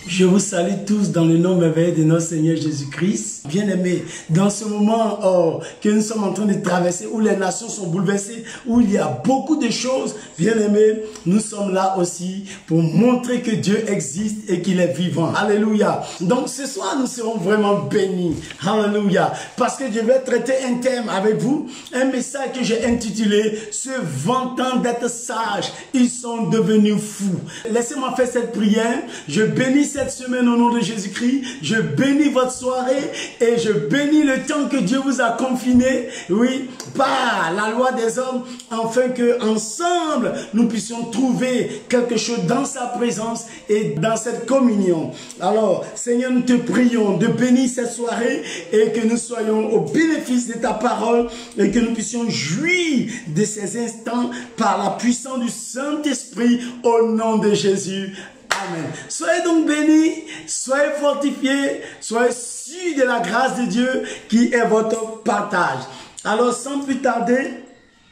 Je vous salue tous dans le nom merveilleux de notre Seigneur Jésus-Christ. Bien-aimés, dans ce moment que nous sommes en train de traverser, où les nations sont bouleversées, où il y a beaucoup de choses, bien-aimés, nous sommes là aussi pour montrer que Dieu existe et qu'il est vivant. Alléluia. Donc ce soir, nous serons vraiment bénis. Alléluia. Parce que je vais traiter un thème avec vous, un message que j'ai intitulé « Se vantant d'être sages, ils sont devenus fous ». Laissez-moi faire cette prière. Je bénis cette semaine au nom de Jésus-Christ. Je bénis votre soirée et je bénis le temps que Dieu vous a confiné, oui, par la loi des hommes, afin que ensemble nous puissions trouver quelque chose dans sa présence et dans cette communion. Alors, Seigneur, nous te prions de bénir cette soirée et que nous soyons au bénéfice de ta parole et que nous puissions jouir de ces instants par la puissance du Saint-Esprit au nom de Jésus. Amen. Soyez donc bénis, soyez fortifiés, soyez sûrs de la grâce de Dieu qui est votre partage. Alors, sans plus tarder,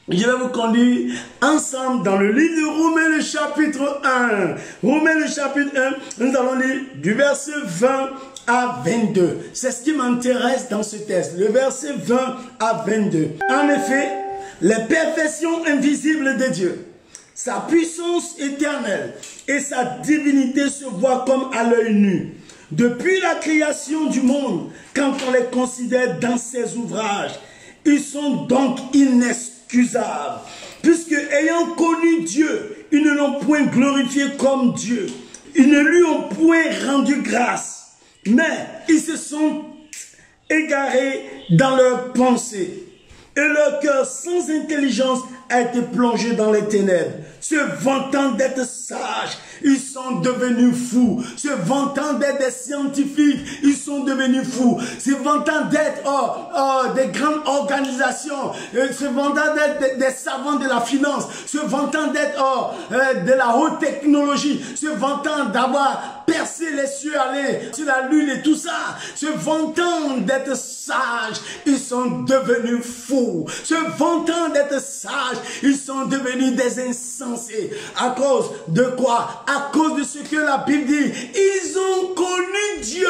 je vais vous conduire ensemble dans le livre de Romains, le chapitre 1. Romains, le chapitre 1, nous allons lire du verset 20 à 22. C'est ce qui m'intéresse dans ce texte, le verset 20 à 22. En effet, les perfections invisibles de Dieu, sa puissance éternelle et sa divinité se voient comme à l'œil nu. Depuis la création du monde, quand on les considère dans ses ouvrages, ils sont donc inexcusables. Puisque ayant connu Dieu, ils ne l'ont point glorifié comme Dieu. Ils ne lui ont point rendu grâce. Mais ils se sont égarés dans leurs pensées. Et leur cœur sans intelligence a été plongé dans les ténèbres. Se vantant d'être sages, ils sont devenus fous. Se vantant d'être des scientifiques, ils sont devenus fous. Se vantant d'être des grandes organisations, se vantant d'être des savants de la finance, se vantant d'être de la haute technologie, se vantant d'avoir percé les cieux, aller sur la lune et tout ça, se vantant d'être sages, ils sont devenus fous. Se vantant d'être sages, ils sont devenus des insensés. À cause de quoi? À cause de ce que la Bible dit. Ils ont connu Dieu.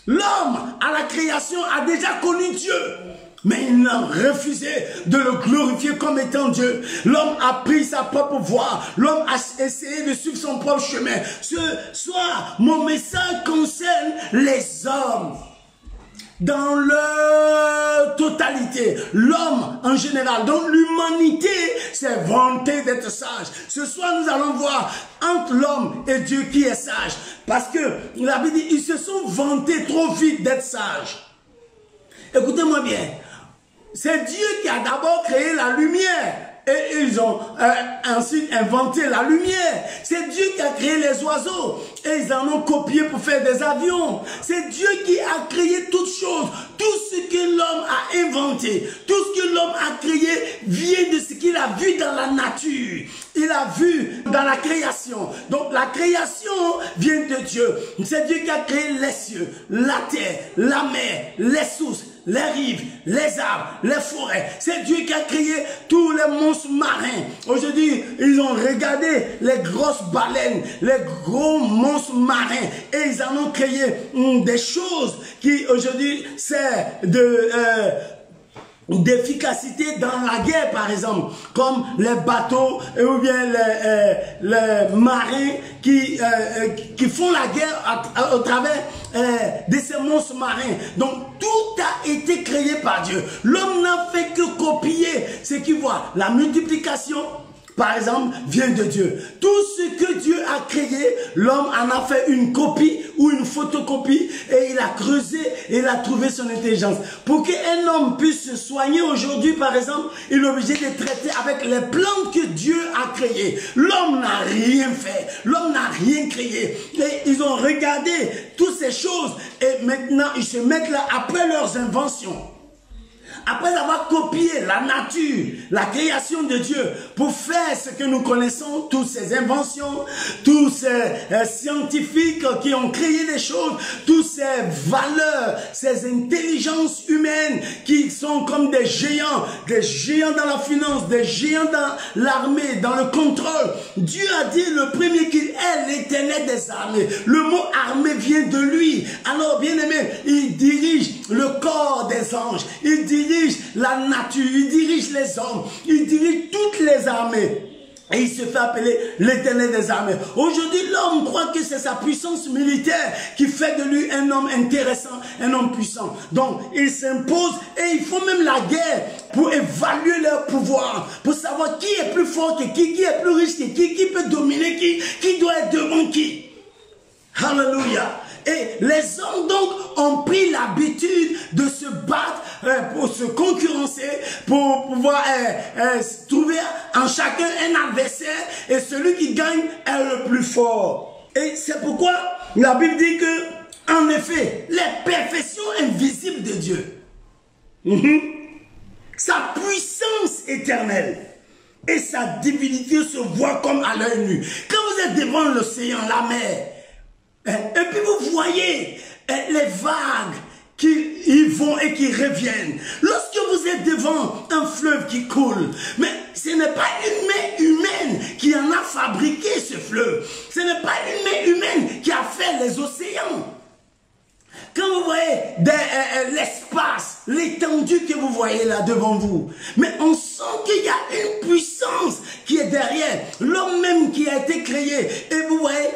L'homme à la création a déjà connu Dieu. Mais il a refusé de le glorifier comme étant Dieu. L'homme a pris sa propre voie. L'homme a essayé de suivre son propre chemin. Ce soir, mon message concerne les hommes. Dans leur totalité, l'homme en général, donc l'humanité s'est vantée d'être sage. Ce soir, nous allons voir entre l'homme et Dieu qui est sage. Parce que la Bible dit, ils se sont vantés trop vite d'être sages. Écoutez-moi bien, c'est Dieu qui a d'abord créé la lumière. Et ils ont ensuite inventé la lumière. C'est Dieu qui a créé les oiseaux. Et ils en ont copié pour faire des avions. C'est Dieu qui a créé toutes choses. Tout ce que l'homme a inventé, tout ce que l'homme a créé vient de ce qu'il a vu dans la nature. Il a vu dans la création. Donc la création vient de Dieu. C'est Dieu qui a créé les cieux, la terre, la mer, les sources, les rives, les arbres, les forêts. C'est Dieu qui a créé tous les monstres marins. Aujourd'hui, ils ont regardé les grosses baleines, les gros monstres marins, et ils en ont créé des choses qui aujourd'hui servent d'efficacité dans la guerre, par exemple, comme les bateaux ou bien les marins qui font la guerre au travers de ces monstres marins. Donc tout a été créé par Dieu. L'homme n'a fait que copier ce qu'il voit. La multiplication, par exemple, vient de Dieu. Tout ce que Dieu a créé, l'homme en a fait une copie ou une photocopie et il a creusé et il a trouvé son intelligence. Pour qu'un homme puisse se soigner aujourd'hui, par exemple, il est obligé de traiter avec les plantes que Dieu a créées. L'homme n'a rien fait. L'homme n'a rien créé. Et ils ont regardé toutes ces choses et maintenant ils se mettent là après leurs inventions. après avoir copié la nature, la création de Dieu, pour faire ce que nous connaissons, toutes ces inventions, tous ces scientifiques qui ont créé des choses, toutes ces valeurs, ces intelligences humaines qui sont comme des géants dans la finance, des géants dans l'armée, dans le contrôle. Dieu a dit le premier qu'il est l'Éternel des armées. Le mot armée vient de lui. Alors, bien aimé, il dirige le corps des anges, il dirige la nature, il dirige les hommes, il dirige toutes les armées. Et il se fait appeler l'Éternel des armées. Aujourd'hui, l'homme croit que c'est sa puissance militaire qui fait de lui un homme intéressant, un homme puissant. Donc, il s'impose et ils font même la guerre pour évaluer leur pouvoir, pour savoir qui est plus fort que qui est plus riche que qui peut dominer qui doit être devant qui. Alléluia. Et les hommes donc ont pris l'habitude de se battre pour se concurrencer, pour pouvoir trouver en chacun un adversaire et celui qui gagne est le plus fort. Et c'est pourquoi la Bible dit que, en effet, les perfections invisibles de Dieu, sa puissance éternelle et sa divinité se voient comme à l'œil nu. Quand vous êtes devant l'océan, la mer, et puis vous voyez les vagues qui y vont et qui reviennent. Lorsque vous êtes devant un fleuve qui coule, mais ce n'est pas une main humaine qui en a fabriqué ce fleuve. Ce n'est pas une main humaine qui a fait les océans. Quand vous voyez l'espace, l'étendue que vous voyez là devant vous, mais on sent qu'il y a une puissance qui est derrière, l'homme même qui a été créé. Et vous voyez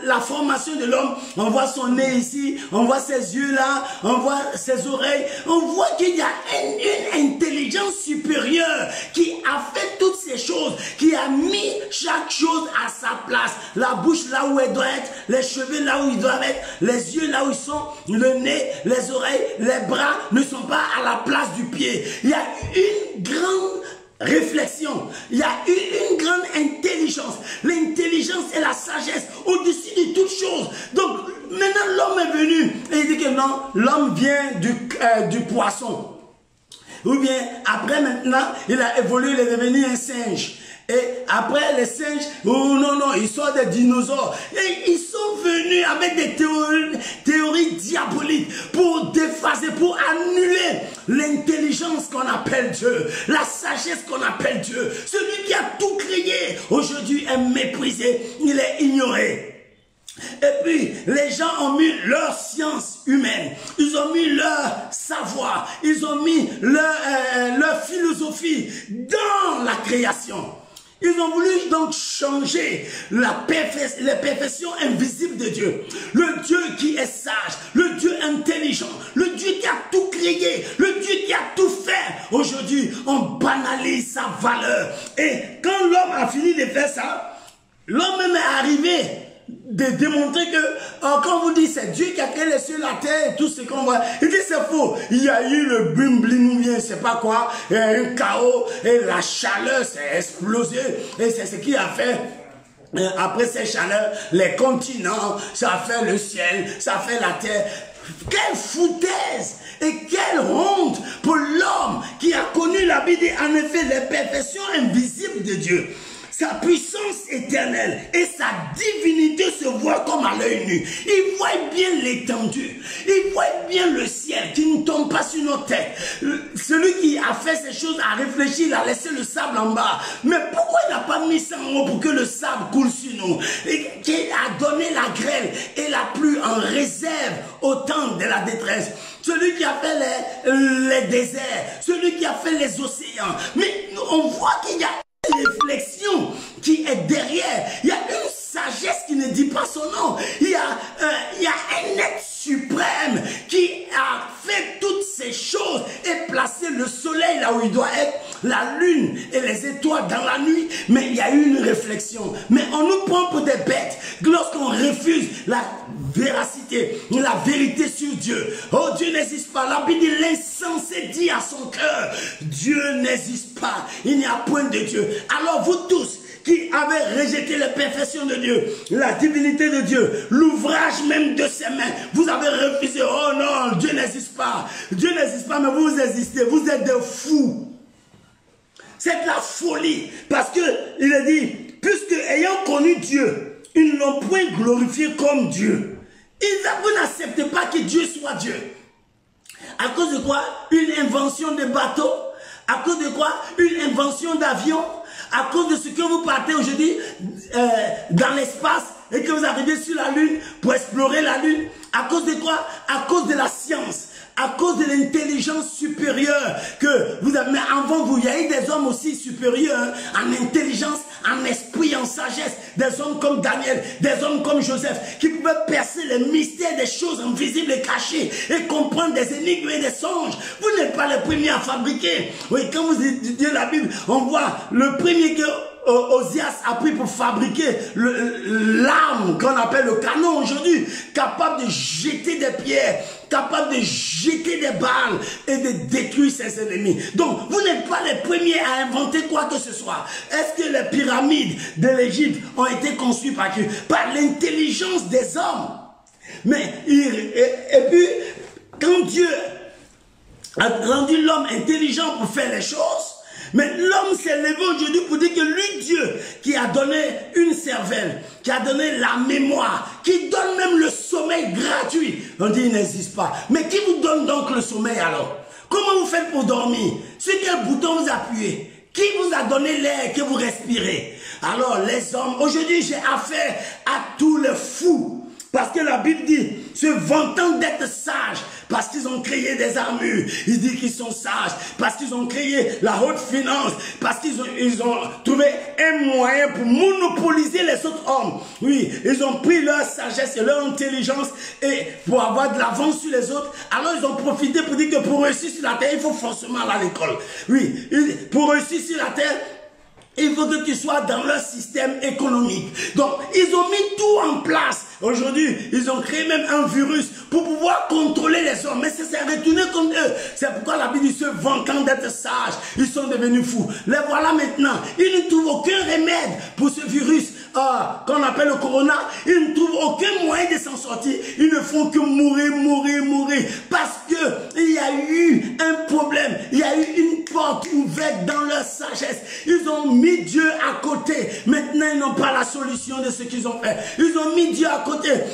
la formation de l'homme, on voit son nez ici, on voit ses yeux là, on voit ses oreilles, on voit qu'il y a une intelligence supérieure qui a fait toutes ces choses, qui a mis chaque chose à sa place. La bouche là où elle doit être, les cheveux là où ils doivent être, les yeux là où ils sont, le nez, les oreilles, les bras ne sont pas à la place du pied. Il y a une grande réflexion, il y a une grande intelligence. L'intelligence et la sagesse au-dessus de toutes choses. Donc maintenant l'homme est venu et il dit que non, l'homme vient du poisson. Ou bien après maintenant, il a évolué, il est devenu un singe. Et après les singes, oh non, ils sont des dinosaures. Et ils sont venus avec des théories diaboliques pour déphaser, pour annuler l'intelligence qu'on appelle Dieu, la sagesse qu'on appelle Dieu. Celui qui a tout créé, aujourd'hui est méprisé, il est ignoré. Et puis, les gens ont mis leur science humaine, ils ont mis leur savoir, ils ont mis leur philosophie dans la création. Ils ont voulu donc changer les perfections invisibles de Dieu. Le Dieu qui est sage, le Dieu intelligent, le Dieu qui a tout créé, le Dieu qui a tout fait. Aujourd'hui, on banalise sa valeur. Et quand l'homme a fini de faire ça, l'homme même est arrivé de démontrer que, quand on vous dit c'est Dieu qui a créé les cieux, la terre et tout ce qu'on voit, il dit c'est faux. Il y a eu le bim blim ou bien je sais pas quoi, un chaos et la chaleur s'est explosée et c'est ce qui a fait. Après ces chaleurs, les continents, ça a fait le ciel, ça a fait la terre. Quelle foutaise et quelle honte pour l'homme qui a connu la Bible, en effet, les perfections invisibles de Dieu. Sa puissance éternelle et sa divinité se voient comme à l'œil nu. Il voit bien l'étendue. Il voit bien le ciel qui ne tombe pas sur nos têtes. Celui qui a fait ces choses a réfléchi, il a laissé le sable en bas. Mais pourquoi il n'a pas mis ça en haut pour que le sable coule sur nous? Et qu'il a donné la grêle et la pluie en réserve au temps de la détresse. Celui qui a fait les déserts, celui qui a fait les océans. Mais on voit qu'il y a réflexion qui est derrière. Il y a une sagesse qui ne dit pas son nom. Il y a un être suprême qui a fait toutes ces choses et placé le soleil là où il doit être, la lune et les étoiles dans la nuit. Mais il y a eu une réflexion. Mais on nous prend pour des bêtes lorsqu'on refuse la véracité, la vérité sur Dieu. Oh, Dieu n'existe pas. La Bible dit l'insensé dit à son cœur, Dieu n'existe pas. Il n'y a point de Dieu. Alors vous tous qui avait rejeté la perfection de Dieu, la divinité de Dieu, l'ouvrage même de ses mains. Vous avez refusé. Oh non, Dieu n'existe pas. Dieu n'existe pas, mais vous existez. Vous êtes des fous. C'est de la folie. Parce que il a dit, puisque ayant connu Dieu, ils ne l'ont point glorifié comme Dieu. Vous n'acceptez pas que Dieu soit Dieu. À cause de quoi? Une invention de bateau. À cause de quoi? Une invention d'avion. À cause de ce que vous partez aujourd'hui dans l'espace et que vous arrivez sur la Lune pour explorer la Lune. À cause de quoi? À cause de la science. À cause de l'intelligence supérieure que vous avez. Mais avant vous, il y a eu des hommes aussi supérieurs en intelligence, en esprit, en sagesse. Des hommes comme Daniel, des hommes comme Joseph, qui pouvaient percer les mystères des choses invisibles et cachées et comprendre des énigmes et des songes. Vous n'êtes pas les premiers à fabriquer. Oui, quand vous étudiez la Bible, on voit le premier que Osias a pris pour fabriquer l'arme qu'on appelle le canon aujourd'hui, capable de jeter des pierres, capable de jeter des balles et de détruire ses ennemis. Donc, vous n'êtes pas les premiers à inventer quoi que ce soit. Est-ce que les pyramides de l'Égypte ont été conçues par qui? Par l'intelligence des hommes. Mais, et puis, quand Dieu a rendu l'homme intelligent pour faire les choses, mais l'homme s'est levé aujourd'hui pour dire que lui, Dieu, qui a donné une cervelle, qui a donné la mémoire, qui donne même le sommeil gratuit, on dit il n'existe pas. Mais qui vous donne donc le sommeil alors? Comment vous faites pour dormir? Sur quel bouton vous appuyez? Qui vous a donné l'air que vous respirez? Alors les hommes, aujourd'hui j'ai affaire à tous les fous. Parce que la Bible dit, se vantant d'être sages, parce qu'ils ont créé des armures, ils disent qu'ils sont sages, parce qu'ils ont créé la haute finance, parce qu'ils ont trouvé un moyen pour monopoliser les autres hommes. Oui, ils ont pris leur sagesse et leur intelligence et pour avoir de l'avance sur les autres. Alors ils ont profité pour dire que pour réussir sur la terre, il faut forcément aller à l'école. Oui, pour réussir sur la terre, il faut que tu sois dans leur système économique. Donc, ils ont mis tout en place. Aujourd'hui, ils ont créé même un virus pour pouvoir contrôler les hommes. Mais ça s'est retourné contre eux. C'est pourquoi la Bible dit, se vantant d'être sages, ils sont devenus fous. Les voilà maintenant. Ils ne trouvent aucun remède pour ce virus qu'on appelle le corona. Ils ne trouvent aucun moyen de s'en sortir. Ils ne font que mourir, mourir, mourir. Parce qu'il y a eu un problème. Il y a eu une porte ouverte dans leur sagesse. Ils ont mis Dieu à côté. Maintenant, ils n'ont pas la solution de ce qu'ils ont fait. Ils ont mis Dieu à côté.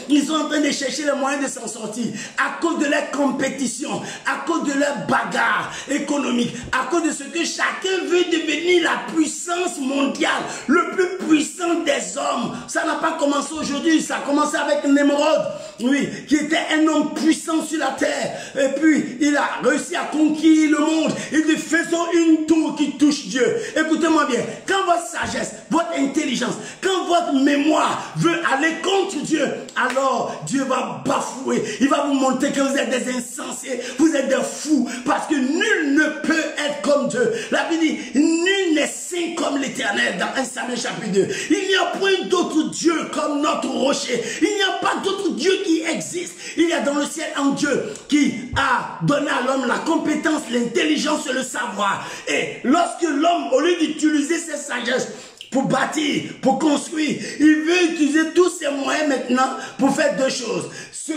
Ils sont en train de chercher les moyens de s'en sortir. À cause de leur compétition, à cause de leur bagarre économique, à cause de ce que chacun veut devenir la puissance mondiale, le plus puissant des hommes. Ça n'a pas commencé aujourd'hui. Ça a commencé avec Némrod, oui, qui était un homme puissant sur la terre. Et puis, il a réussi à conquérir le monde. Il dit, faisons une tour qui touche Dieu. Écoutez-moi bien. Quand votre sagesse, votre intelligence, quand votre mémoire veut aller contre Dieu, alors Dieu va bafouer. Il va vous montrer que vous êtes des insensés, vous êtes des fous, parce que nul ne peut être comme Dieu. La Bible dit, nul n'est saint comme l'Éternel dans 1 Samuel chapitre 2. Il n'y a point d'autre Dieu comme notre rocher. Il n'y a pas d'autre Dieu qui existe. Il y a dans le ciel un Dieu qui a donné à l'homme la compétence, l'intelligence et le savoir. Et lorsque l'homme, au lieu d'utiliser cette sagesse pour bâtir, pour construire, il veut utiliser tous ses moyens maintenant pour faire deux choses. Se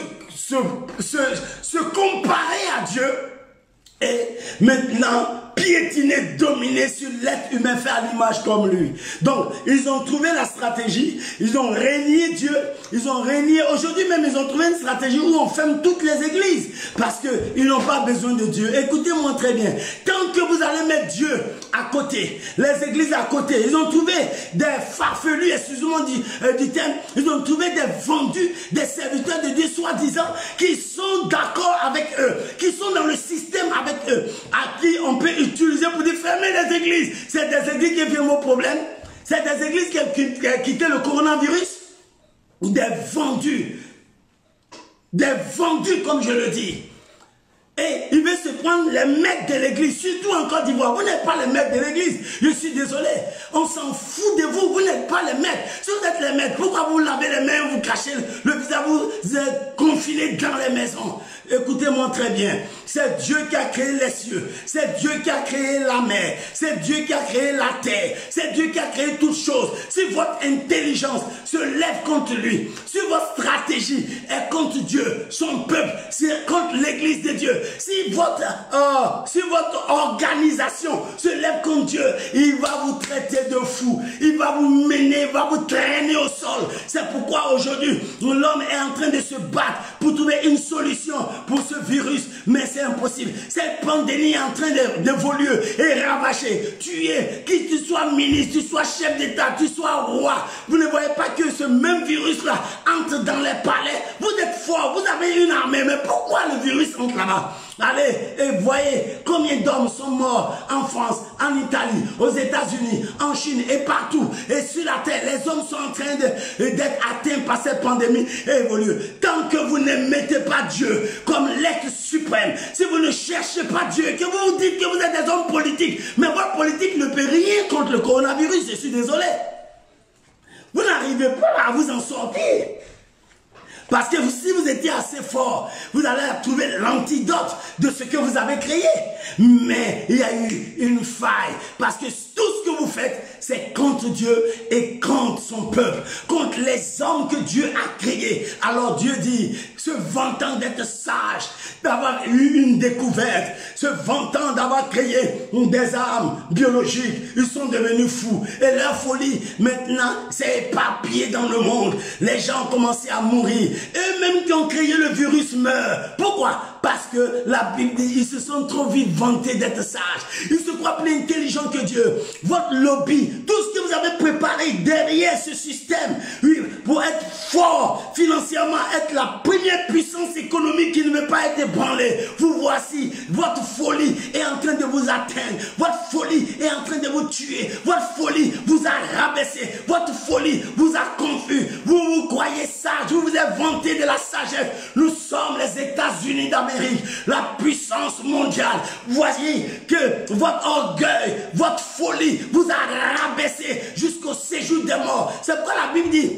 comparer à Dieu et maintenant piétiner, dominer sur l'être humain, faire à l'image comme lui. Donc, ils ont trouvé la stratégie, ils ont régné Dieu, ils ont régné, aujourd'hui même, ils ont trouvé une stratégie où on ferme toutes les églises, parce qu'ils n'ont pas besoin de Dieu. Écoutez-moi très bien, tant que vous allez mettre Dieu à côté, les églises à côté, ils ont trouvé des farfelus, excusez-moi du terme, ils ont trouvé des vendus, des serviteurs de Dieu, soi-disant, qui sont d'accord avec eux, qui sont dans le système avec eux, à qui on peut utiliser pour dire fermer les églises. C'est des églises qui viennent au problème. C'est des églises qui ont quitté le coronavirus. Ou des vendus. Des vendus, comme je le dis. Et il veut se prendre les maîtres de l'église, surtout en Côte d'Ivoire. Vous n'êtes pas les maîtres de l'église. Je suis désolé. On s'en fout de vous. Vous n'êtes pas les maîtres. Si vous êtes les maîtres, pourquoi vous lavez les mains, vous cachez le visage, vous êtes confinés dans les maisons? Écoutez-moi très bien. C'est Dieu qui a créé les cieux. C'est Dieu qui a créé la mer. C'est Dieu qui a créé la terre. C'est Dieu qui a créé toutes choses. Si votre intelligence se lève contre lui, si votre stratégie est contre Dieu, son peuple, c'est contre l'église de Dieu, si votre organisation se lève contre Dieu, il va vous traiter de fou. Il va vous mener, il va vous traîner au sol. C'est pourquoi aujourd'hui, l'homme est en train de se battre pour trouver une solution pour ce virus, mais c'est impossible. Cette pandémie est en train d'évoluer et ravager, tuer, qui tu sois ministre, tu sois chef d'État, tu sois roi. Vous ne voyez pas que ce même virus-là entre dans les palais. Vous êtes fort, vous avez une armée, mais pourquoi le virus entre là-bas? Allez, et voyez combien d'hommes sont morts en France, en Italie, aux États-Unis, en Chine et partout. Et sur la terre, les hommes sont en train d'être atteints par cette pandémie et évoluer. Tant que vous ne mettez pas Dieu comme l'être suprême, si vous ne cherchez pas Dieu, que vous vous dites que vous êtes des hommes politiques, mais votre politique ne peut rien contre le coronavirus, je suis désolé. Vous n'arrivez pas à vous en sortir. Parce que si vous étiez assez fort, vous allez trouver l'antidote de ce que vous avez créé. Mais il y a eu une faille. Parce que tout ce que vous faites, c'est contre Dieu et contre son peuple. Contre les hommes que Dieu a créés. Alors Dieu dit, se vantant d'être sage, d'avoir eu une découverte, se vantant d'avoir créé des armes biologiques, ils sont devenus fous. Et leur folie, maintenant, c'est éparpillé dans le monde. Les gens ont commencé à mourir. Eux-mêmes qui ont créé le virus meurent. Pourquoi? Parce que la Bible dit, ils se sont trop vite vantés d'être sages. Ils se croient plus intelligents que Dieu. Votre lobby, tout ce que vous avez préparé derrière ce système, oui, pour être fort financièrement, être la première puissance économique qui ne veut pas être ébranlée. Vous voici, votre folie est en train de vous atteindre. Votre folie est en train de vous tuer. Votre folie vous a rabaissé. Votre folie vous a confus. Vous vous croyez sage. Vous vous êtes vanté de la sagesse. Nous sommes les États-Unis d'Amérique, la puissance mondiale. Voyez que votre orgueil, votre folie vous a rabaissé jusqu'au séjour des morts. C'est pourquoi la Bible dit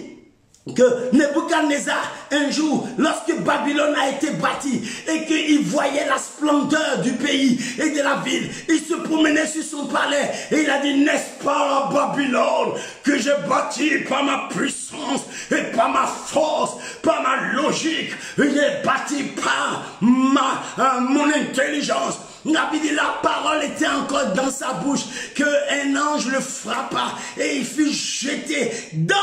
que Nebuchadnezzar, un jour, lorsque Babylone a été bâtie et qu'il voyait la splendeur du pays et de la ville, il se promenait sur son palais et il a dit, n'est-ce pas Babylone que j'ai bâti par ma puissance et par ma force, par ma logique, j'ai bâti par mon intelligence. La parole était encore dans sa bouche, qu'un ange le frappa et il fut jeté dans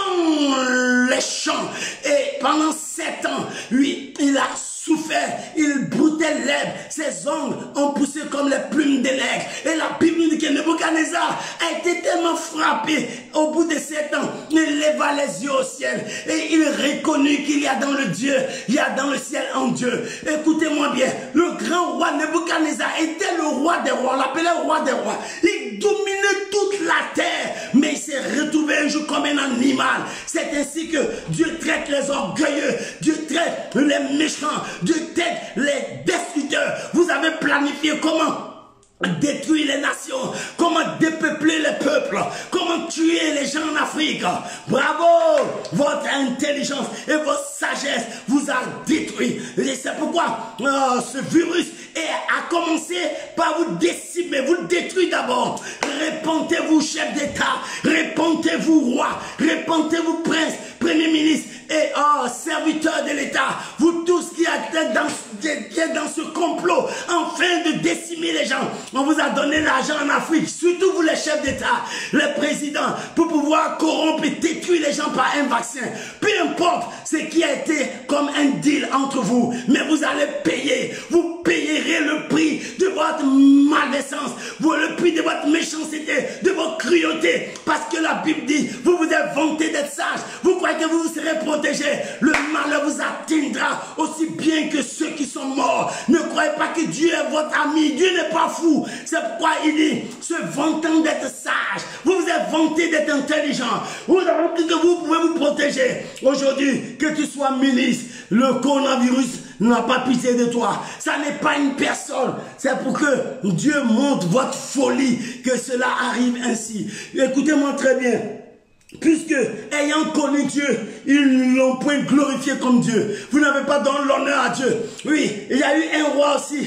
les champs. Et pendant 7 ans, lui, il a souffert, il broutait l'herbe, ses ongles ont poussé comme les plumes de l'aigle. Et la Bible dit que Nebuchadnezzar a été tellement frappé au bout de 7 ans, il leva les yeux au ciel et il reconnut qu'il y a dans le Dieu, il y a dans le ciel un Dieu. Écoutez-moi bien, le grand roi Nebuchadnezzar était le roi des rois, on l'appelait roi des rois. Il dominait toute la terre, mais il s'est retrouvé un jour comme un animal. C'est ainsi que Dieu traite les orgueilleux, Dieu traite les méchants, Dieu traite les destructeurs. Vous avez planifié comment détruire les nations, comment dépeupler les peuples, comment tuer les gens en Afrique. Bravo! Votre intelligence et votre sagesse vous a détruit. Et c'est pourquoi ce virus a commencé par vous décimer, vous détruire d'abord. Répentez-vous chef d'État, répentez-vous roi, répentez-vous prince, premier ministre et serviteurs de l'État. Vous tous qui êtes dans ce complot afin de décimer les gens. On vous a donné l'argent en Afrique, surtout vous les chefs d'État, les présidents, pour pouvoir corrompre et détruire les gens par un vaccin. Peu importe ce qui a été comme un deal entre vous, mais vous allez payer. Vous payerez le prix de votre malveillance, le prix de votre méchanceté, de votre cruauté. Parce que la Bible dit, vous vous êtes vanté d'être sage. Vous croyez que vous serez protégé. Le malheur vous atteindra aussi bien que ceux qui sont morts. Ne croyez pas que Dieu est votre ami. Dieu n'est pas fou. C'est pourquoi il dit, se vantant d'être sage, vous vous êtes vanté d'être intelligent. Vous avez dit que vous pouvez vous protéger. Aujourd'hui, que tu sois ministre, le coronavirus n'a pas pitié de toi. Ça n'est pas une personne. C'est pour que Dieu montre votre folie, que cela arrive ainsi. Écoutez-moi très bien. Puisque, ayant connu Dieu, ils ne l'ont point glorifié comme Dieu. Vous n'avez pas donné l'honneur à Dieu. Oui, il y a eu un roi aussi,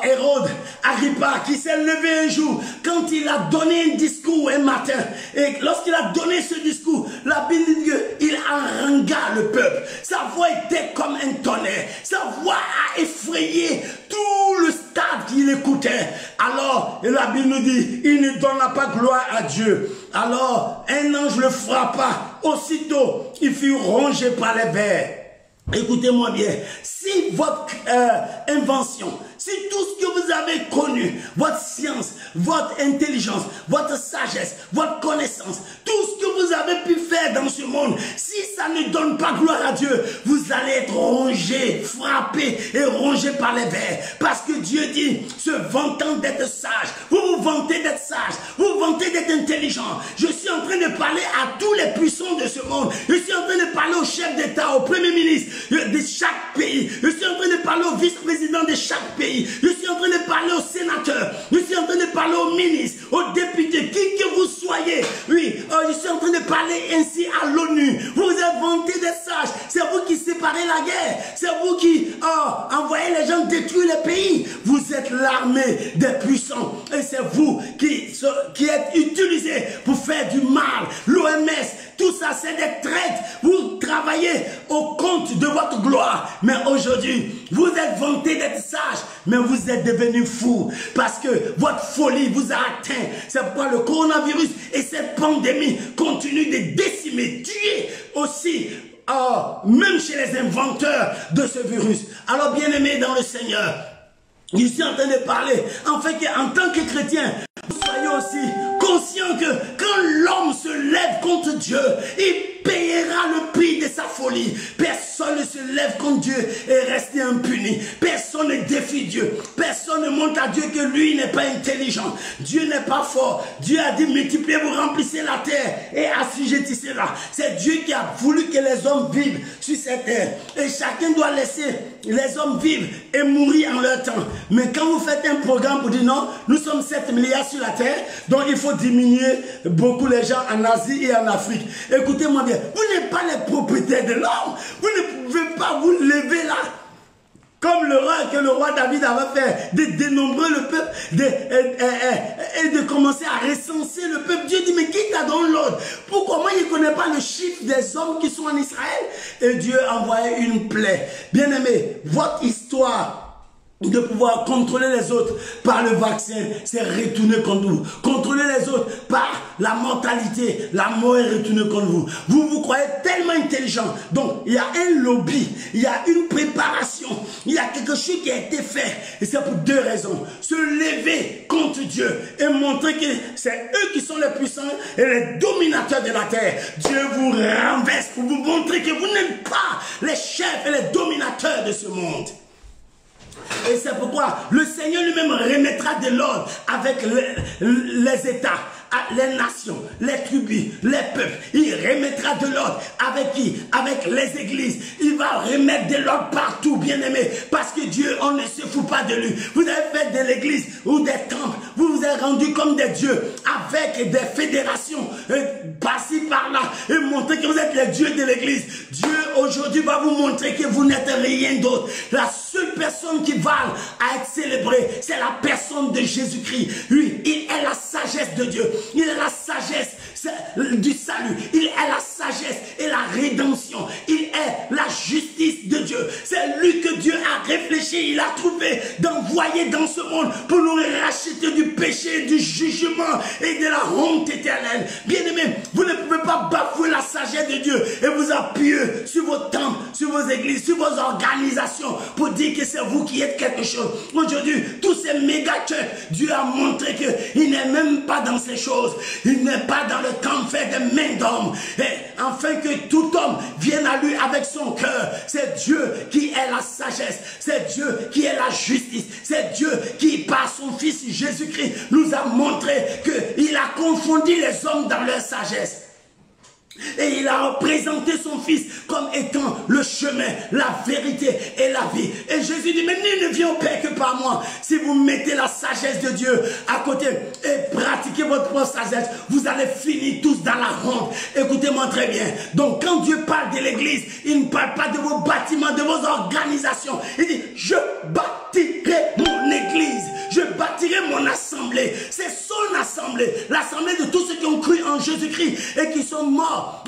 Hérode, Agrippa, qui s'est levé un jour, quand il a donné un discours un matin. Et lorsqu'il a donné ce discours, la Bible dit qu'il harangua le peuple. Sa voix était comme un tonnerre. Sa voix a effrayé tout le stade qui l'écoutait. Alors, la Bible nous dit, il ne donna pas gloire à Dieu. Alors, un ange le frappa. Aussitôt, il fut rongé par les vers. Écoutez-moi bien, si votre invention, si tout ce que vous avez connu, votre science, votre intelligence, votre sagesse, votre connaissance, tout ce que vous avez pu faire dans ce monde, si ça ne donne pas gloire à Dieu, vous allez être rongé, frappé et rongé par les vers. Parce que Dieu dit, se vantant d'être sage, vous vous vantez d'être sage, vous vous vantez d'être intelligent. Je suis en train de parler à tous les puissants de ce monde. Je suis en train de parler au chef d'État, au premier ministre de chaque pays. Je suis en train de parler au vice-président de chaque pays. Je suis en train de parler aux sénateurs. Je suis en train de parler aux ministres, aux députés, qui que vous soyez. Oui, je suis en train de parler ainsi à l'ONU. Vous vous êtes vanté d'être sages. C'est vous qui séparez la guerre. C'est vous qui envoyez les gens détruire les pays. Vous êtes l'armée des puissants. Et c'est vous qui êtes utilisés pour faire du mal. L'OMS, tout ça, c'est des traites. Vous travaillez au compte de votre gloire. Mais aujourd'hui, vous êtes vanté d'être sage, mais vous êtes devenu fou. Parce que votre folie vous a atteint. C'est pourquoi le coronavirus et cette pandémie continuent de décimer, tuer aussi, même chez les inventeurs de ce virus. Alors, bien-aimés dans le Seigneur, je suis en train de parler, en fait, qu'en tant que chrétien, soyez aussi conscients que quand l'homme se lève contre Dieu, il payera le prix de sa folie. Personne ne se lève contre Dieu et reste impuni. Personne ne défie Dieu. Personne ne montre à Dieu que lui n'est pas intelligent. Dieu n'est pas fort. Dieu a dit multipliez, vous remplissez la terre et assujettissez-la. C'est Dieu qui a voulu que les hommes vivent sur cette terre. Et chacun doit laisser les hommes vivre et mourir en leur temps. Mais quand vous faites un programme pour dire non, nous sommes 7 milliards sur la terre, donc il faut diminuer beaucoup les gens en Asie et en Afrique. Écoutez-moi bien, vous n'êtes pas les propriétaires de l'homme. Vous ne pouvez pas vous lever là. Comme le roi David avait fait, de dénombrer le peuple et de commencer à recenser le peuple. Dieu dit, mais qui t'a donné l'ordre? Pourquoi moi, il ne connaît pas le chiffre des hommes qui sont en Israël? Et Dieu a envoyé une plaie. Bien-aimé, votre histoire de pouvoir contrôler les autres par le vaccin, c'est retourner contre vous. Contrôler les autres par la mortalité, la mort est retournée contre vous. Vous vous croyez tellement intelligent. Donc, il y a un lobby, il y a une préparation, il y a quelque chose qui a été fait. Et c'est pour deux raisons. Se lever contre Dieu et montrer que c'est eux qui sont les puissants et les dominateurs de la terre. Dieu vous renverse pour vous montrer que vous n'êtes pas les chefs et les dominateurs de ce monde. Et c'est pourquoi le Seigneur lui-même remettra de l'ordre avec les États, les nations, les tribus, les peuples. Il remettra de l'ordre avec qui? Avec les églises. Il va remettre de l'ordre partout, bien-aimés. Parce que Dieu, on ne se fout pas de lui. Vous avez fait de l'église ou des temples. Vous vous êtes rendus comme des dieux avec des fédérations par-ci, par-là et montrer que vous êtes les dieux de l'église. Dieu, aujourd'hui, va vous montrer que vous n'êtes rien d'autre. La seule personne qui vale à être célébrée, c'est la personne de Jésus-Christ. Lui, il est la sagesse de Dieu. Il est la sagesse du salut. Il est la sagesse et la rédemption. Il est la justice de Dieu. C'est lui que Dieu a réfléchi. Il a trouvé d'envoyer dans ce monde pour nous racheter du péché, du jugement et de la honte éternelle. Bien-aimés, vous ne pouvez pas bafouer la sagesse de Dieu et vous appuyer sur vos temples, sur vos églises, sur vos organisations pour dire que c'est vous qui êtes quelque chose. Aujourd'hui, tous ces méga-church, Dieu a montré qu'il n'est même pas dans ces choses. Il n'est pas dans le temps fait de main d'homme. Et afin que tout homme vienne à lui avec son cœur. C'est Dieu qui est la sagesse. C'est Dieu qui est la justice. C'est Dieu qui, par son Fils Jésus-Christ, nous a montré qu'il a confondu les hommes dans leur sagesse. Et il a présenté son fils comme étant le chemin, la vérité et la vie. Et Jésus dit, mais nul ne vient au Père que par moi. Si vous mettez la sagesse de Dieu à côté et pratiquez votre propre sagesse, vous allez finir tous dans la honte. Écoutez-moi très bien. Donc quand Dieu parle de l'église, il ne parle pas de vos bâtiments, de vos organisations. Il dit, je bâtirai mon église. Je bâtirai mon assemblée. C'est son assemblée. L'assemblée de tous ceux qui ont cru en Jésus-Christ et qui sont morts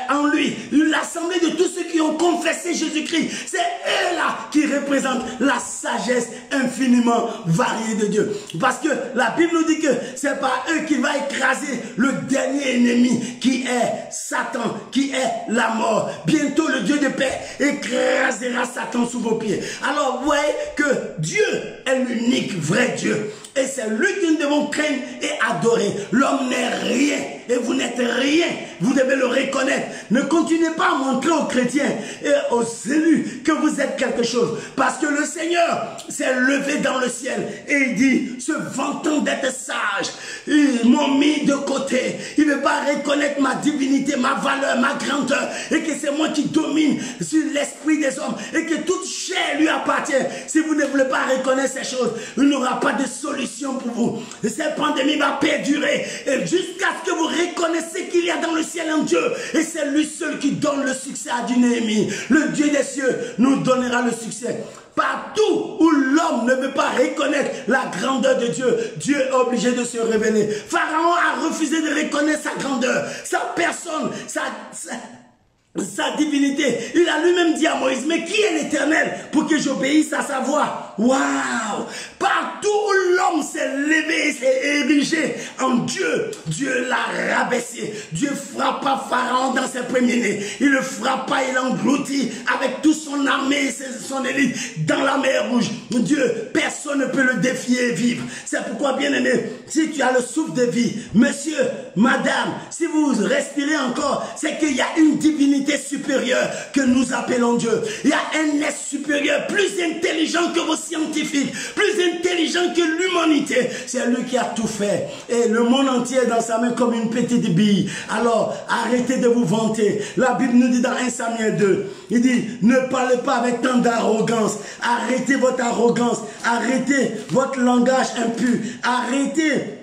en lui. L'assemblée de tous ceux qui ont confessé Jésus-Christ. C'est eux-là qui représentent la sagesse infiniment variée de Dieu. Parce que la Bible nous dit que c'est par eux qu'il va écraser le dernier ennemi qui est Satan, qui est la mort. Bientôt le Dieu de paix écrasera Satan sous vos pieds. Alors vous voyez que Dieu est l'unique vrai Dieu. Et c'est lui que nous devons craindre et adorer. L'homme n'est rien et vous n'êtes rien. Vous devez le reconnaître. Ne continuez pas à montrer aux chrétiens et aux élus que vous êtes quelque chose. Parce que le Seigneur s'est levé dans le ciel et il dit, se vantant d'être sage, ils m'ont mis de côté. Il ne veut pas reconnaître ma divinité, ma valeur, ma grandeur et que c'est moi qui domine sur l'esprit des hommes et que toute chair lui appartient. Si vous ne voulez pas reconnaître ces choses, il n'y aura pas de solution pour vous. Et cette pandémie va perdurer jusqu'à ce que vous reconnaissiez qu'il y a dans le ciel un Dieu et c'est lui seul qui donne le succès à du Néhémie. Le Dieu des cieux nous donnera le succès. Partout où l'homme ne veut pas reconnaître la grandeur de Dieu, Dieu est obligé de se révéler. Pharaon a refusé de reconnaître sa grandeur, sa personne, sa divinité. Il a lui-même dit à Moïse, mais qui est l'Éternel pour que j'obéisse à sa voix? Waouh! Partout où l'homme s'est levé et s'est érigé en Dieu, Dieu l'a rabaissé. Dieu frappa Pharaon dans ses premiers-nés. Il le frappa, il l'engloutit avec toute son armée et son élite dans la mer Rouge. Dieu, personne ne peut le défier et vivre. C'est pourquoi, bien-aimé, si tu as le souffle de vie, monsieur, madame, si vous respirez encore, c'est qu'il y a une divinité supérieure que nous appelons Dieu. Il y a un être supérieur, plus intelligent que vos scientifiques, plus intelligent que l'humanité. C'est lui qui a tout fait. Et le monde entier est dans sa main comme une petite bille. Alors, arrêtez de vous vanter. La Bible nous dit dans 1 Samuel 2, il dit, ne parlez pas avec tant d'arrogance. Arrêtez votre arrogance. Arrêtez votre langage impur. Arrêtez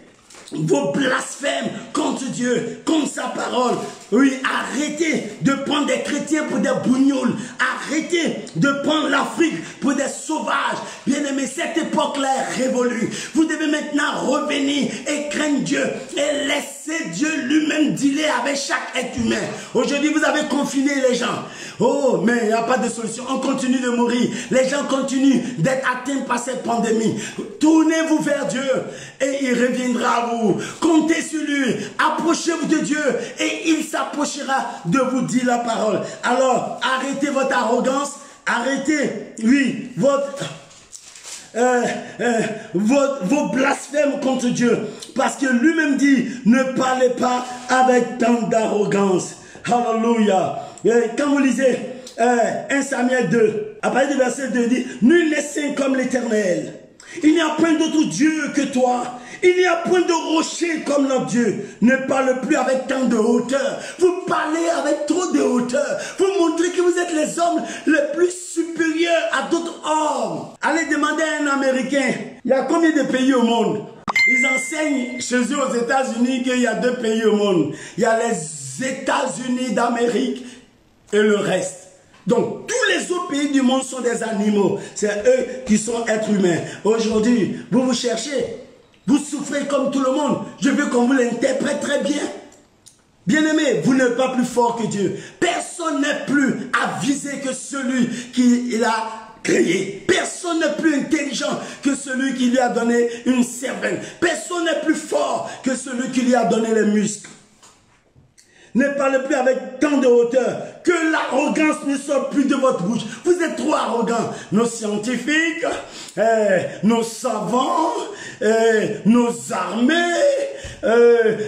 vos blasphèmes contre Dieu, contre sa parole. Oui, arrêtez de prendre des chrétiens pour des bougnoules. Arrêtez de prendre l'Afrique pour des sauvages. Bien-aimés, cette époque-là est révolue. Vous devez maintenant revenir et craindre Dieu et laisser Dieu lui-même dealer avec chaque être humain. Aujourd'hui, vous avez confiné les gens. Oh, mais il n'y a pas de solution. On continue de mourir. Les gens continuent d'être atteints par cette pandémie. Tournez-vous vers Dieu et il reviendra à vous. Comptez sur lui. Approchez-vous de Dieu et il s'approchera de vous dire la parole. Alors, arrêtez votre arrogance. Arrêtez, oui, vos blasphèmes contre Dieu. Parce que lui-même dit, ne parlez pas avec tant d'arrogance. Alléluia. Quand vous lisez 1 Samuel 2, à partir du verset 2, il dit, nul n'est saint comme l'Éternel. Il n'y a point d'autre Dieu que toi. Il n'y a point de rocher comme notre Dieu. Ne parle plus avec tant de hauteur. Vous parlez avec trop de hauteur. Vous montrez que vous êtes les hommes les plus supérieurs à d'autres hommes. Allez demander à un Américain, il y a combien de pays au monde? Ils enseignent chez eux aux États-Unis qu'il y a 2 pays au monde. Il y a les États-Unis d'Amérique et le reste. Donc, tous les autres pays du monde sont des animaux. C'est eux qui sont êtres humains. Aujourd'hui, vous vous cherchez. Vous souffrez comme tout le monde. Je veux qu'on vous l'interprète très bien. Bien-aimé, vous n'êtes pas plus fort que Dieu. Personne n'est plus avisé que celui qui l'a créé. Personne n'est plus intelligent que celui qui lui a donné une cervelle. Personne n'est plus fort que celui qui lui a donné les muscles. Ne parlez plus avec tant de hauteur. Que l'arrogance ne sorte plus de votre bouche. Vous êtes trop arrogants. Nos scientifiques, nos savants, nos armées.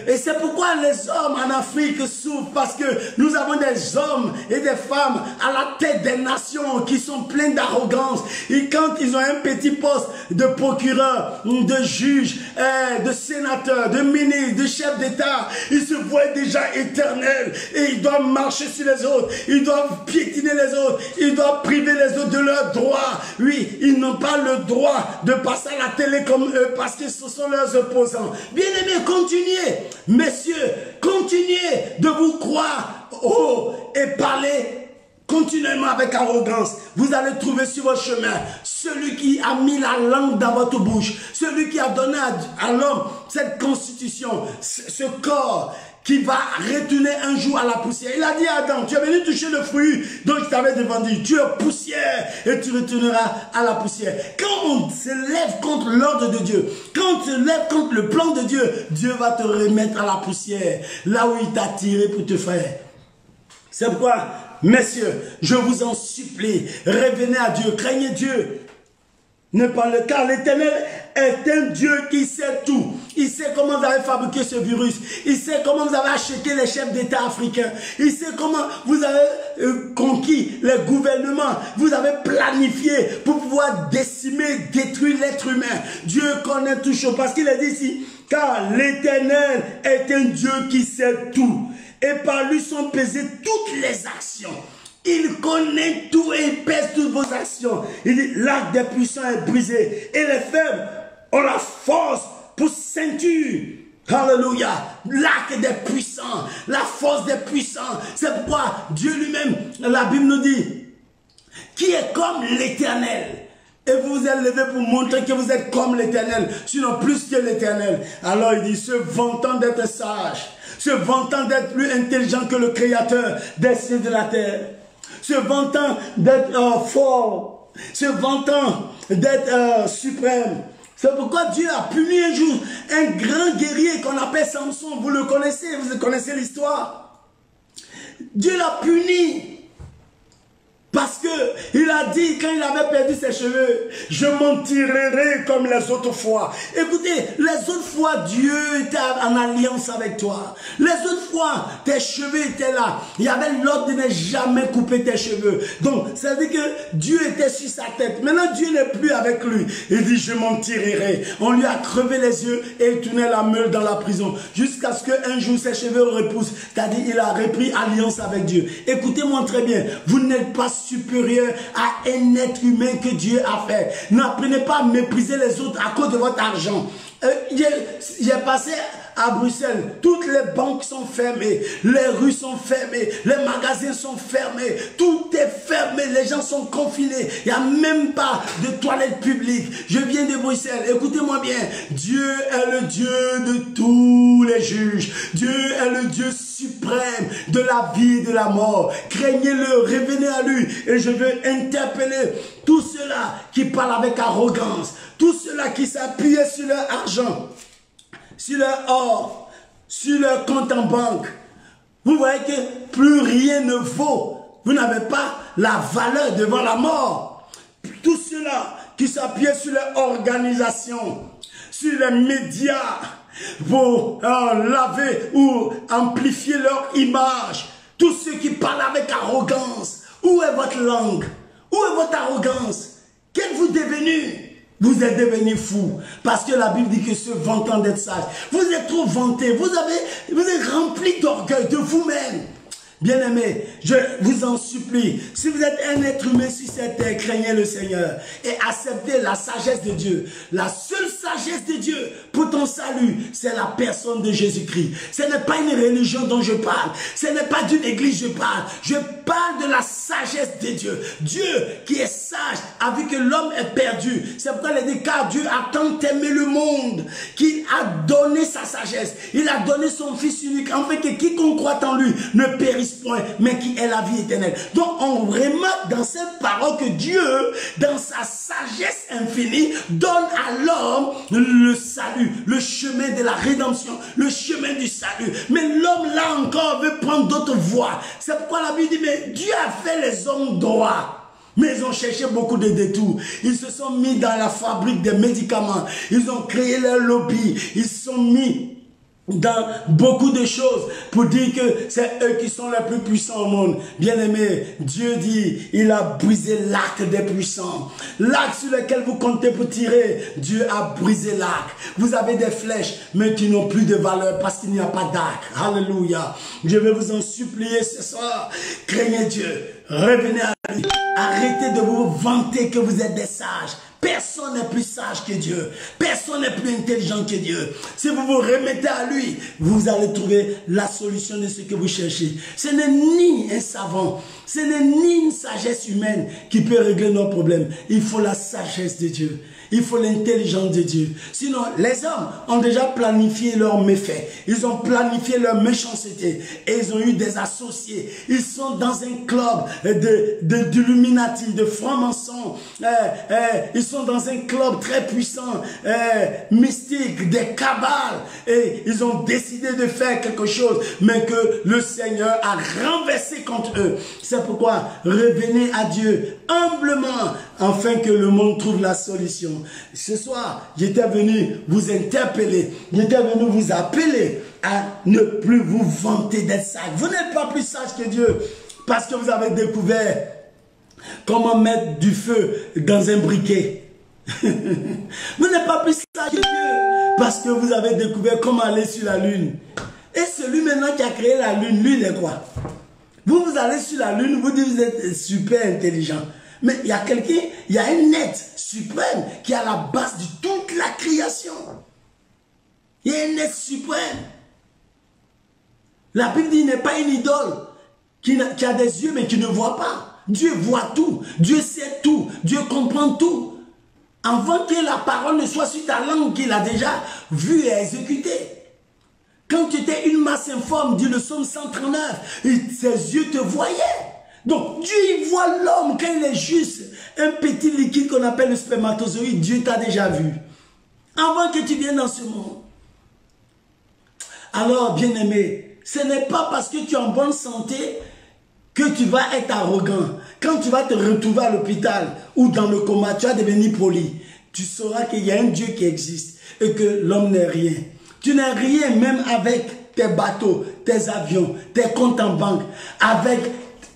Et c'est pourquoi les hommes en Afrique souffrent. Parce que nous avons des hommes et des femmes à la tête des nations qui sont pleins d'arrogance. Et quand ils ont un petit poste de procureur, de juge, de sénateur, de ministre, de chef d'État, ils se voient déjà éternels l'éternel et ils doivent marcher sur les autres, ils doivent piétiner les autres, ils doivent priver les autres de leurs droits. Oui, ils n'ont pas le droit de passer à la télé comme eux parce que ce sont leurs opposants. Bien-aimés, continuez, messieurs, continuez de vous croire haut et parler continuellement avec arrogance. Vous allez trouver sur votre chemin celui qui a mis la langue dans votre bouche, celui qui a donné à l'homme cette constitution, ce corps qui va retourner un jour à la poussière. Il a dit à Adam, tu es venu toucher le fruit dont je t'avais défendu. Tu es poussière et tu retourneras à la poussière. Quand on se lève contre l'ordre de Dieu, quand on se lève contre le plan de Dieu, Dieu va te remettre à la poussière, là où il t'a tiré pour te faire. C'est pourquoi, messieurs, je vous en supplie, revenez à Dieu, craignez Dieu. Ne parlez car l'Éternel est un Dieu qui sait tout. Il sait comment vous avez fabriqué ce virus. Il sait comment vous avez acheté les chefs d'État africains. Il sait comment vous avez conquis les gouvernements. Vous avez planifié pour pouvoir décimer, détruire l'être humain. Dieu connaît tout chose. Parce qu'il a dit ici, car l'Éternel est un Dieu qui sait tout. Et par lui sont pesées toutes les actions. Il connaît tout et il pèse toutes vos actions. Il dit, l'arc des puissants est brisé. Et les faibles ont la force pour ceinture. Alléluia. L'arc des puissants, la force des puissants. C'est pourquoi Dieu lui-même, la Bible nous dit, qui est comme l'Éternel. Et vous vous êtes levé pour montrer que vous êtes comme l'Éternel, sinon plus que l'Éternel. Alors il dit, se vantant d'être sage, se vantant d'être plus intelligent que le Créateur des cieux de la terre, se vantant d'être fort, se vantant d'être suprême. C'est pourquoi Dieu a puni un jour un grand guerrier qu'on appelle Samson. Vous le connaissez, vous connaissez l'histoire. Dieu l'a puni. Parce que il a dit, quand il avait perdu ses cheveux, je m'en tirerai comme les autres fois. Écoutez, les autres fois, Dieu était en alliance avec toi. Les autres fois, tes cheveux étaient là. Il y avait l'ordre de ne jamais couper tes cheveux. Donc, ça veut dire que Dieu était sur sa tête. Maintenant, Dieu n'est plus avec lui. Il dit, je m'en tirerai. On lui a crevé les yeux et il tournait la meule dans la prison. Jusqu'à ce qu'un jour, ses cheveux repoussent. C'est-à-dire, il a repris alliance avec Dieu. Écoutez-moi très bien. Vous n'êtes pas supérieur à un être humain que Dieu a fait. N'apprenez pas à mépriser les autres à cause de votre argent. J'ai passé à Bruxelles, toutes les banques sont fermées, les rues sont fermées, les magasins sont fermés, tout est fermé, les gens sont confinés, il n'y a même pas de toilettes publiques. Je viens de Bruxelles, écoutez-moi bien, Dieu est le Dieu de tous les juges, Dieu est le Dieu suprême de la vie et de la mort. Craignez-le, revenez à lui, et je veux interpeller tous ceux-là qui parlent avec arrogance, tous ceux-là qui s'appuient sur leur argent, sur leur or, sur leur compte en banque. Vous voyez que plus rien ne vaut. Vous n'avez pas la valeur devant la mort. Tous ceux-là qui s'appuient sur leur organisation, sur les médias, pour laver ou amplifier leur image. Tous ceux qui parlent avec arrogance. Où est votre langue? Où est votre arrogance? Qu'êtes-vous devenu? Vous êtes devenu fou. Parce que la Bible dit que se vantant d'être sage. Vous êtes trop vanté. Vous êtes rempli d'orgueil de vous-même. Bien-aimés, je vous en supplie, si vous êtes un être humain sur cette terre, craignez le Seigneur et acceptez la sagesse de Dieu. La seule sagesse de Dieu pour ton salut, c'est la personne de Jésus-Christ. Ce n'est pas une religion dont je parle, ce n'est pas d'une église je parle. Je parle de la sagesse de Dieu. Dieu qui est sage a vu que l'homme est perdu. C'est pourquoi il dit, car Dieu a tant aimé le monde qu'il a donné sa sagesse. Il a donné son Fils unique, afin que quiconque croit en lui ne périsse point, mais qui est la vie éternelle. Donc on remarque dans cette parole que Dieu, dans sa sagesse infinie, donne à l'homme le salut, le chemin de la rédemption, le chemin du salut. Mais l'homme là encore veut prendre d'autres voies. C'est pourquoi la Bible dit, mais Dieu a fait les hommes droits. Mais ils ont cherché beaucoup de détours. Ils se sont mis dans la fabrique des médicaments. Ils ont créé leur lobby. Ils se sont mis dans beaucoup de choses pour dire que c'est eux qui sont les plus puissants au monde. Bien-aimé, Dieu dit, il a brisé l'arc des puissants. L'arc sur lequel vous comptez pour tirer, Dieu a brisé l'arc. Vous avez des flèches, mais qui n'ont plus de valeur parce qu'il n'y a pas d'arc. Alléluia. Je vais vous en supplier ce soir. Craignez Dieu. Revenez à lui. Arrêtez de vous vanter que vous êtes des sages. Personne n'est plus sage que Dieu. Personne n'est plus intelligent que Dieu. Si vous vous remettez à lui, vous allez trouver la solution de ce que vous cherchez. Ce n'est ni un savant, ce n'est ni une sagesse humaine qui peut régler nos problèmes. Il faut la sagesse de Dieu. Il faut l'intelligence de Dieu. Sinon, les hommes ont déjà planifié leurs méfaits. Ils ont planifié leur méchanceté. Et ils ont eu des associés. Ils sont dans un club d'illuminati, de francs-maçons. Ils sont dans un club très puissant, mystique, des cabales. Et ils ont décidé de faire quelque chose, mais que le Seigneur a renversé contre eux. C'est pourquoi revenez à Dieu humblement, afin que le monde trouve la solution. Ce soir, j'étais venu vous interpeller, j'étais venu vous appeler à ne plus vous vanter d'être sage. Vous n'êtes pas plus sage que Dieu parce que vous avez découvert comment mettre du feu dans un briquet. Vous n'êtes pas plus sage que Dieu parce que vous avez découvert comment aller sur la lune. Et celui maintenant qui a créé la lune, lui, il est quoi? Vous allez sur la lune, vous dites que vous êtes super intelligent. Mais il y a quelqu'un, il y a un être suprême qui est à la base de toute la création. Il y a un être suprême. La Bible dit qu'il n'est pas une idole qui a des yeux mais qui ne voit pas. Dieu voit tout, Dieu sait tout, Dieu comprend tout. Avant que la parole ne soit sur ta langue qu'il a déjà vu et exécuté. Quand tu étais une masse informe, dit le psaume 139, ses yeux te voyaient. Donc Dieu il voit l'homme quand il est juste un petit liquide qu'on appelle le spermatozoïde. Dieu t'a déjà vu avant que tu viennes dans ce monde. Alors bien-aimé, ce n'est pas parce que tu es en bonne santé que tu vas être arrogant. Quand tu vas te retrouver à l'hôpital ou dans le coma, tu vas devenir poli. Tu sauras qu'il y a un Dieu qui existe et que l'homme n'est rien. Tu n'es rien même avec tes bateaux, tes avions, tes comptes en banque, avec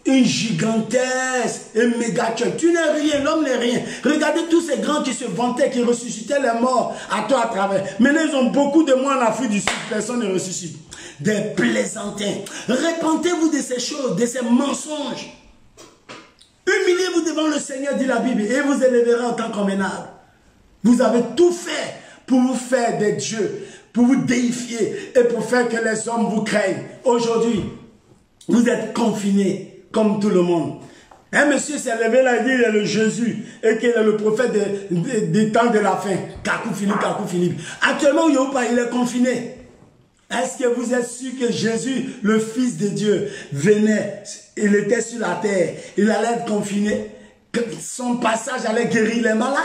une gigantesque et méga church. Tu n'es rien, l'homme n'est rien. Regardez tous ces grands qui se vantaient, qui ressuscitaient les morts à toi à travers. Maintenant, ils ont beaucoup de morts en Afrique du Sud. Personne ne ressuscite. Des plaisantins. Répentez-vous de ces choses, de ces mensonges. Humiliez-vous devant le Seigneur, dit la Bible, et vous élèverez en tant qu'emmenable. Vous avez tout fait pour vous faire des dieux, pour vous déifier et pour faire que les hommes vous craignent. Aujourd'hui, vous êtes confinés comme tout le monde. Un monsieur s'est levé là, il dit qu'il est le Jésus et qu'il est le prophète des temps de la fin. Kakou Philippe. Actuellement, il est confiné. Est-ce que vous êtes sûr que Jésus, le Fils de Dieu, venait, il était sur la terre, il allait être confiné, que son passage allait guérir les malades?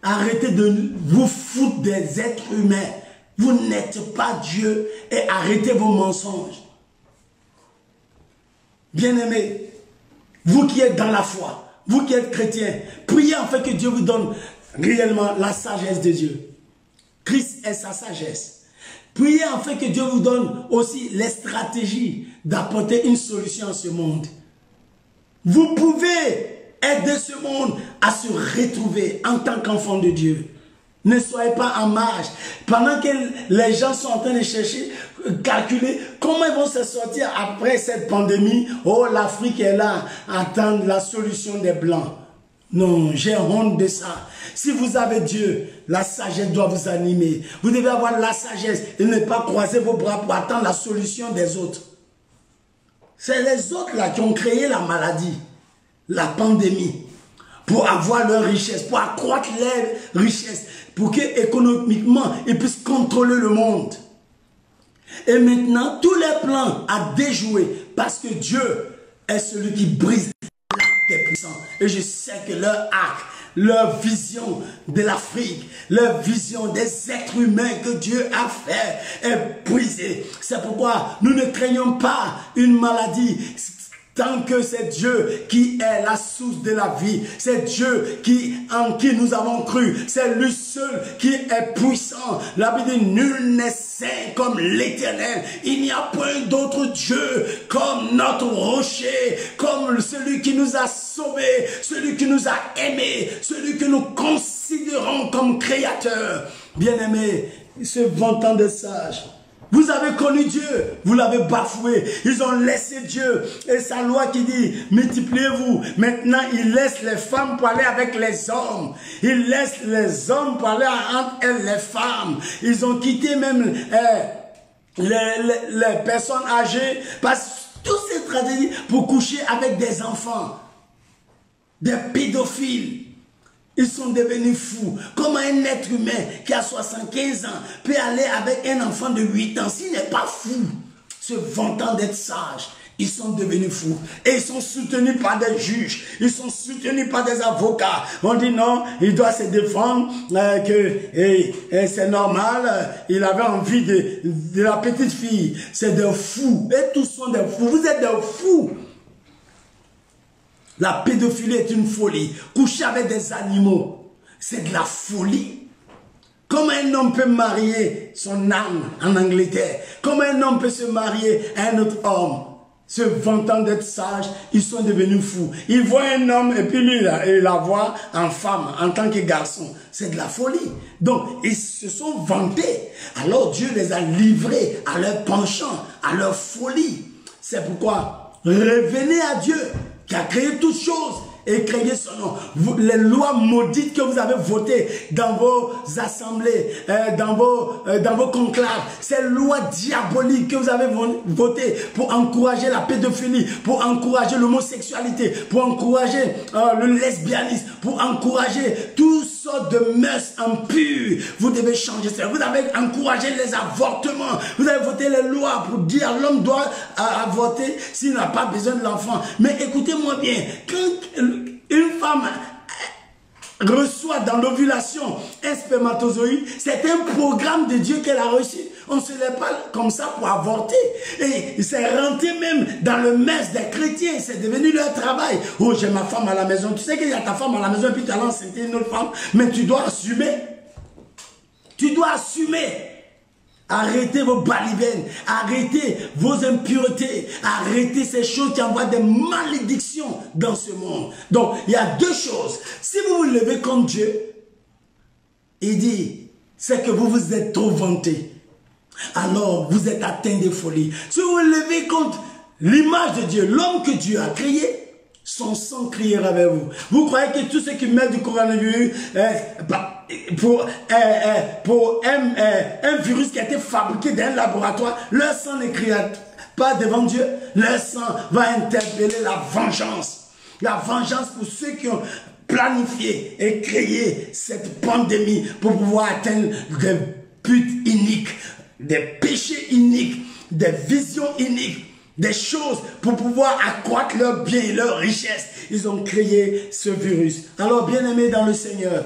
Arrêtez de vous foutre des êtres humains. Vous n'êtes pas Dieu et arrêtez vos mensonges. Bien-aimés, vous qui êtes dans la foi, vous qui êtes chrétiens, priez afin que Dieu vous donne réellement la sagesse de Dieu. Christ est sa sagesse. Priez afin que Dieu vous donne aussi les stratégies d'apporter une solution à ce monde. Vous pouvez aider ce monde à se retrouver en tant qu'enfant de Dieu. Ne soyez pas en marge. Pendant que les gens sont en train de chercher, calculer comment ils vont se sortir après cette pandémie. Oh, l'Afrique est là, attendre la solution des Blancs. Non, j'ai honte de ça. Si vous avez Dieu, la sagesse doit vous animer. Vous devez avoir la sagesse et ne pas croiser vos bras pour attendre la solution des autres. C'est les autres là qui ont créé la maladie, la pandémie, pour avoir leur richesse, pour accroître leur richesse, pour qu'économiquement, ils puissent contrôler le monde. Et maintenant, tous les plans à déjouer, parce que Dieu est celui qui brise l'arc des puissants. Et je sais que leur arc, leur vision de l'Afrique, leur vision des êtres humains que Dieu a fait est brisée. C'est pourquoi nous ne craignons pas une maladie Tant que c'est Dieu qui est la source de la vie, c'est Dieu en qui nous avons cru, c'est lui seul qui est puissant. La Bible dit, nul n'est saint comme l'Éternel. Il n'y a point d'autre Dieu comme notre rocher, comme celui qui nous a sauvés, celui qui nous a aimés, celui que nous considérons comme créateur. Bien-aimés, se vantant des sages, vous avez connu Dieu, vous l'avez bafoué. Ils ont laissé Dieu et sa loi qui dit, multipliez-vous. Maintenant, ils laissent les femmes pour aller avec les hommes. Ils laissent les hommes pour aller entre elles, les femmes. Ils ont quitté même les personnes âgées, parce que toutes ces tragédies pour coucher avec des enfants, des pédophiles. Ils sont devenus fous. Comment un être humain qui a 75 ans peut aller avec un enfant de 8 ans s'il n'est pas fou, se vantant d'être sage? Ils sont devenus fous. Et ils sont soutenus par des juges. Ils sont soutenus par des avocats. On dit non, il doit se défendre, que c'est normal. Il avait envie de la petite fille. C'est des fous. Et tous sont des fous. Vous êtes des fous. La pédophilie est une folie. Coucher avec des animaux, c'est de la folie. Comment un homme peut marier son âme en Angleterre? Comment un homme peut se marier à un autre homme? Se vantant d'être sage, ils sont devenus fous. Ils voient un homme et puis lui, il la voit en femme, en tant que garçon. C'est de la folie. Donc, ils se sont vantés. Alors Dieu les a livrés à leur penchant, à leur folie. C'est pourquoi, revenez à Dieu, qui a créé toutes choses et créé son nom. Les lois maudites que vous avez votées dans vos assemblées, dans vos conclaves, ces lois diaboliques que vous avez votées pour encourager la pédophilie, pour encourager l'homosexualité, pour encourager le lesbianisme, pour encourager toutes sortes de mœurs impures. Vous devez changer ça. Vous avez encouragé les avortements. Vous avez voté les lois pour dire l'homme doit avorter s'il n'a pas besoin de l'enfant. Mais écoutez-moi bien, quand une femme reçoit dans l'ovulation un spermatozoïde, c'est un programme de Dieu qu'elle a reçu. On ne se lève pas comme ça pour avorter. Et c'est rentré même dans le mess des chrétiens. C'est devenu leur travail. Oh, j'ai ma femme à la maison. Tu sais qu'il y a ta femme à la maison et puis tu as lancé une autre femme. Mais tu dois assumer. Tu dois assumer. Arrêtez vos balivernes, arrêtez vos impuretés, arrêtez ces choses qui envoient des malédictions dans ce monde. Donc, il y a deux choses. Si vous vous levez contre Dieu, il dit, c'est que vous vous êtes trop vanté. Alors, vous êtes atteint de folie. Si vous vous levez contre l'image de Dieu, l'homme que Dieu a créé, son sang criera avec vous. Vous croyez que tous ceux qui meurent du coronavirus, pour un virus qui a été fabriqué dans un laboratoire, leur sang ne criera pas devant Dieu. Leur sang va interpeller la vengeance. La vengeance pour ceux qui ont planifié et créé cette pandémie pour pouvoir atteindre des buts iniques, des péchés iniques, des visions iniques, des choses pour pouvoir accroître leurs biens et leurs richesses. Ils ont créé ce virus. Alors, bien-aimés dans le Seigneur,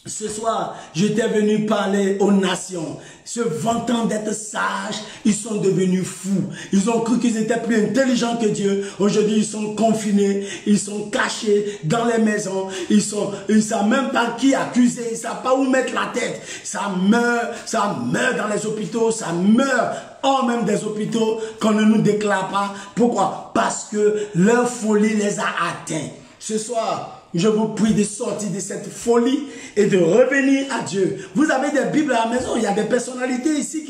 ce soir, j'étais venu parler aux nations. Se vantant d'être sages, ils sont devenus fous. Ils ont cru qu'ils étaient plus intelligents que Dieu. Aujourd'hui, ils sont confinés, ils sont cachés dans les maisons. Ils ne savent même pas qui accuser, ils ne savent pas où mettre la tête. Ça meurt dans les hôpitaux, ça meurt hors même des hôpitaux qu'on ne nous déclare pas. Pourquoi? Parce que leur folie les a atteints. Ce soir, je vous prie de sortir de cette folie et de revenir à Dieu. Vous avez des Bibles à la maison. Il y a des personnalités ici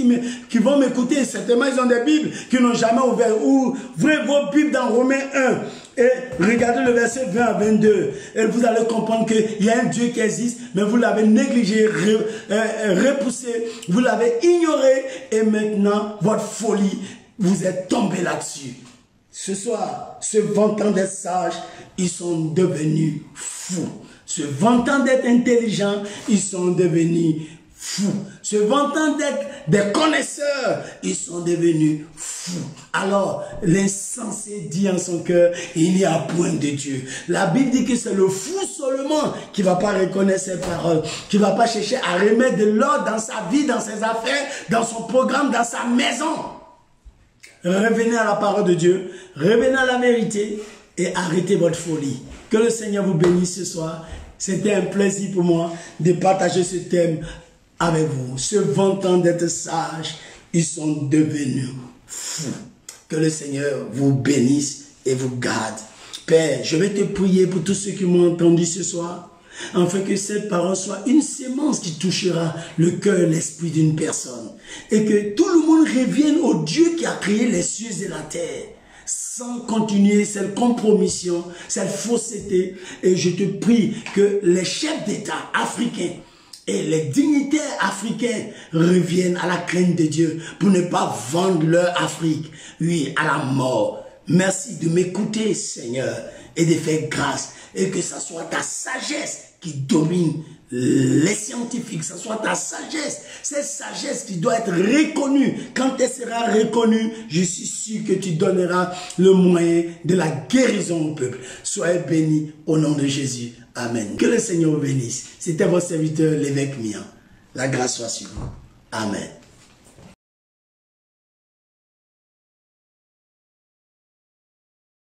qui vont m'écouter. Certainement, ils ont des Bibles qui n'ont jamais ouvert. Ouvrez vos Bibles dans Romains 1 et regardez le verset 20 à 22. Et vous allez comprendre qu'il y a un Dieu qui existe, mais vous l'avez négligé, repoussé, vous l'avez ignoré. Et maintenant, votre folie, vous êtes tombé là-dessus. Ce soir, se vantant d'être sages, ils sont devenus fous. Se vantant d'être intelligents, ils sont devenus fous. Se vantant d'être des connaisseurs, ils sont devenus fous. Alors, l'insensé dit en son cœur, il n'y a point de Dieu. La Bible dit que c'est le fou seulement qui ne va pas reconnaître ses paroles, qui ne va pas chercher à remettre de l'ordre dans sa vie, dans ses affaires, dans son programme, dans sa maison. revenez à la parole de Dieu, revenez à la vérité et arrêtez votre folie. Que le Seigneur vous bénisse ce soir. C'était un plaisir pour moi de partager ce thème avec vous. Se vantant d'être sages, ils sont devenus fous. Que le Seigneur vous bénisse et vous garde. Père, je vais te prier pour tous ceux qui m'ont entendu ce soir, afin que cette parole soit une sémence qui touchera le cœur et l'esprit d'une personne. Et que tout le monde revienne au Dieu qui a créé les cieux et la terre, sans continuer cette compromission, cette fausseté. Et je te prie que les chefs d'État africains et les dignitaires africains reviennent à la crainte de Dieu pour ne pas vendre leur Afrique, oui, à la mort. Merci de m'écouter, Seigneur, et de faire grâce. Et que ce soit ta sagesse qui domine les scientifiques, ce soit ta sagesse, cette sagesse qui doit être reconnue. Quand elle sera reconnue, je suis sûr que tu donneras le moyen de la guérison au peuple. Soyez bénis au nom de Jésus. Amen. Que le Seigneur vous bénisse. C'était votre serviteur, l'évêque Mian. La grâce soit sur vous. Amen.